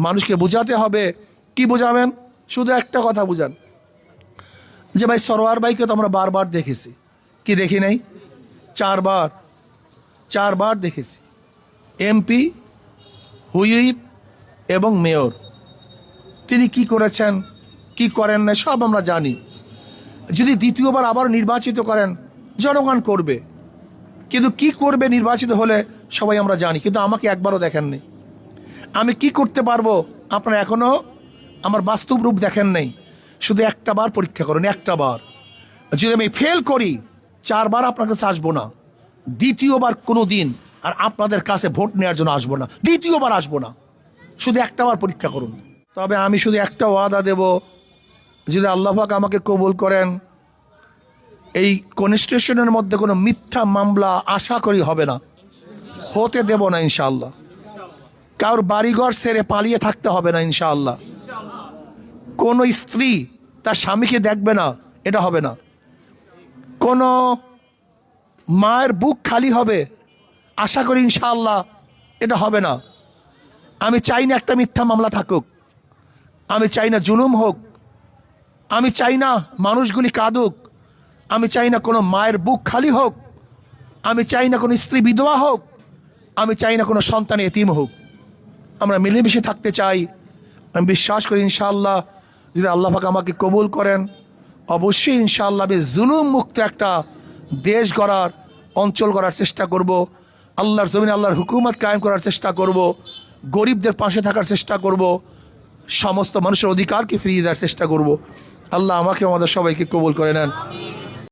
মানুষকে বোঝাতে হবে। কি বোঝাবেন? শুধু একটা কথা বুঝান যে ভাই সরোয়ার ভাইকে তো আমরা বারবার দেখেছি। কি দেখি নাই? চারবার দেখেছি। এমপি, হুইপ এবং মেয়র, তিনি কি করেছেন কি করেন না সব আমরা জানি। যদি দ্বিতীয়বার আবার নির্বাচিত করেন, জনগণ করবে, কিন্তু কি করবে নির্বাচিত হলে সবাই আমরা জানি। কিন্তু আমাকে একবারও দেখেননি। আমি কি করতে পারবো আপনারা এখনো আমার বাস্তব রূপ দেখেন নাই। শুধু একটা বার পরীক্ষা করেন, একটা বার। যদি আমি ফেল করি, 4 বার আপনার কাছে আসবো না, দ্বিতীয়বার কোনো দিন আর আপনাদের কাছে ভোট নেওয়ার জন্য আসবো না, দ্বিতীয়বার আসবো না। শুধু একটা বার পরীক্ষা করুন। তবে আমি শুধু একটা ওয়াদা দেব, যদি আল্লাহ পাক আমাকে কবুল করেন, এই কনস্টিটিউশনের মধ্যে কোনো মিথ্যা মামলা আশা করি হবে না, হতে দেব না ইনশাআল্লাহ। কারোর বাড়িঘর ছেড়ে পালিয়ে থাকতে হবে না ইনশাআল্লাহ। কোনো স্ত্রী তার স্বামীকে দেখবে না, এটা হবে না। কোনো মায়ের বুক খালি হবে, আশা করি ইনশাআল্লাহ এটা হবে না। আমি চাই না একটা মিথ্যা মামলা থাকুক, আমি চাই না জুলুম হোক, আমি চাই না মানুষগুলি কাঁদুক, আমি চাই না কোনো মায়ের বুক খালি হোক, আমি চাই না কোনো স্ত্রী বিধবা হোক, আমি চাই না কোনো সন্তান এতিম হোক। আমরা মিলেমিশে থাকতে চাই। আমি বিশ্বাস করি ইনশাআল্লাহ যদি আল্লাহ পাক আমাকে কবুল করেন, অবশ্যই ইনশাআল্লাহ আমি জুলুম মুক্ত একটা দেশ গড়ার, অঞ্চল গড়ার চেষ্টা করব। আল্লাহর জমিনে আল্লাহর হুকুমত কায়েম করার চেষ্টা করব, গরিবদের পাশে থাকার চেষ্টা করব, সমস্ত মানুষের অধিকারকে ফিরিয়ে দেওয়ার চেষ্টা করব। আল্লাহ আমাকে আমাদের সবাইকে কবুল করে নেন।